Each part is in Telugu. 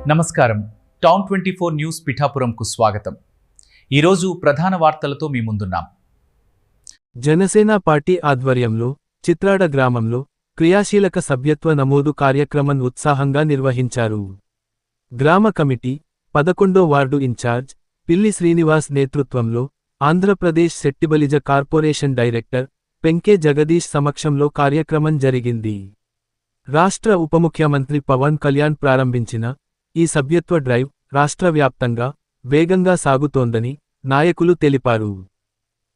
నమస్కారం. టౌన్ 24 న్యూస్ పిఠాపురంకు స్వాగతం. ఈరోజు ప్రధాన వార్తలతో మీ ముందున్నాం. జనసేన పార్టీ ఆధ్వర్యంలో చిత్రాడ గ్రామంలో క్రియాశీలక సభ్యత్వ నమోదు కార్యక్రమం ఉత్సాహంగా నిర్వహించారు. గ్రామ కమిటీ 11వ వార్డు ఇన్ఛార్జ్ పిల్లి శ్రీనివాస్ నేతృత్వంలో ఆంధ్రప్రదేశ్ సెట్టిబలిజ కార్పొరేషన్ డైరెక్టర్ పెంకే జగదీష్ సమక్షంలో కార్యక్రమం జరిగింది. రాష్ట్ర ఉప ముఖ్యమంత్రి పవన్ కళ్యాణ్ ప్రారంభించిన ఈ సభ్యత్వ డ్రైవ్ రాష్ట్ర వ్యాప్తంగా వేగంగా సాగుతోందని నాయకులు తెలిపారు.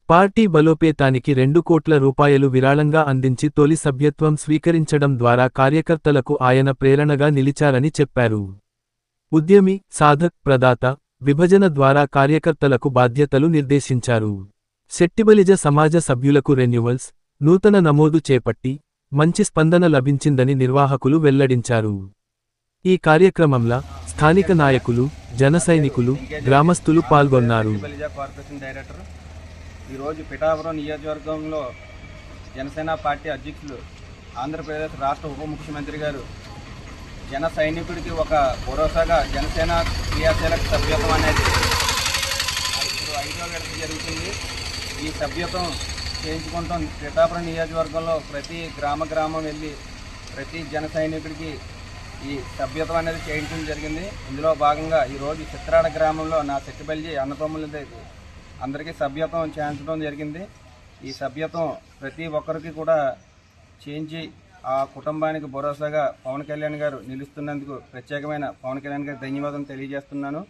పార్టీ బలోపేతానికి 2 కోట్ల రూపాయలు విరాళంగా అందించి తొలి సభ్యత్వం స్వీకరించడం ద్వారా కార్యకర్తలకు ఆయన ప్రేరణగా నిలిచారని చెప్పారు. ఉద్యమి, సాధక్, ప్రదాత, విభజన ద్వారా కార్యకర్తలకు బాధ్యతలు నిర్దేశించారు. సెట్టిబలిజ సమాజ సభ్యులకు రెన్యువల్స్, నూతన నమోదు చేపట్టి మంచి స్పందన లభించిందని నిర్వాహకులు వెల్లడించారు. ఈ కార్యక్రమంలో స్థానిక నాయకులు, జన సైనికులు, గ్రామస్తులు పాల్గొన్నారు. ఈరోజు పిఠాపురం నియోజకవర్గంలో జనసేన పార్టీ అధ్యక్షులు, ఆంధ్రప్రదేశ్ రాష్ట్ర ఉప ముఖ్యమంత్రి గారు జన సైనికుడికి ఒక భరోసాగా జనసేన క్రియాశీలక సభ్యత్వం అనేది ఇప్పుడు 5వ విడత జరుగుతుంది. ఈ సభ్యత్వం చేయించుకుంటాం. పిఠాపురం నియోజకవర్గంలో ప్రతి గ్రామం వెళ్ళి ప్రతి జన సైనికుడికి ఈ సభ్యత్వం అనేది చేయించడం జరిగింది. ఇందులో భాగంగా ఈరోజు చిత్రాడ గ్రామంలో నా సెట్టిబలిజి అన్నదమ్ములది అందరికీ సభ్యత్వం చేయించడం జరిగింది. ఈ సభ్యత్వం ప్రతి ఒక్కరికి కూడా చేయించి ఆ కుటుంబానికి భరోసాగా పవన్ కళ్యాణ్ గారు నిలుస్తున్నందుకు ప్రత్యేకమైన పవన్ కళ్యాణ్ గారికి ధన్యవాదాలు తెలియజేస్తున్నాను.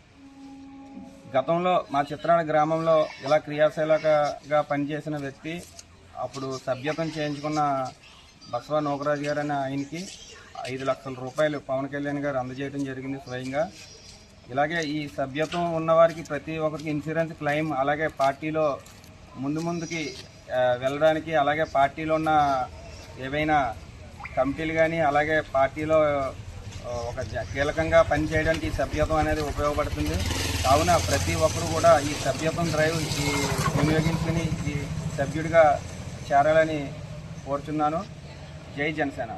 గతంలో మా చిత్రాడ గ్రామంలో ఇలా క్రియాశీలకగా పనిచేసిన వ్యక్తి అప్పుడు సభ్యత్వం చేయించుకున్న బసవ నోకరాజు గారు అనే ఆయనకి 5 లక్షల రూపాయలు పవన్ కళ్యాణ్ గారు అందజేయడం జరిగింది స్వయంగా. ఇలాగే ఈ సభ్యత్వం ఉన్నవారికి ప్రతి ఒక్కరికి ఇన్సూరెన్స్ క్లెయిమ్, అలాగే పార్టీలో ముందుకి వెళ్ళడానికి, అలాగే పార్టీలో ఉన్న ఏవైనా కమిటీలు కానీ, అలాగే పార్టీలో ఒక కీలకంగా పనిచేయడానికి ఈ సభ్యత్వం అనేది ఉపయోగపడుతుంది. కావున ప్రతి ఒక్కరు కూడా ఈ సభ్యత్వం డ్రైవ్ వినియోగించుకుని ఈ సభ్యుడిగా చేరాలని కోరుచున్నాను. జై జనసేన.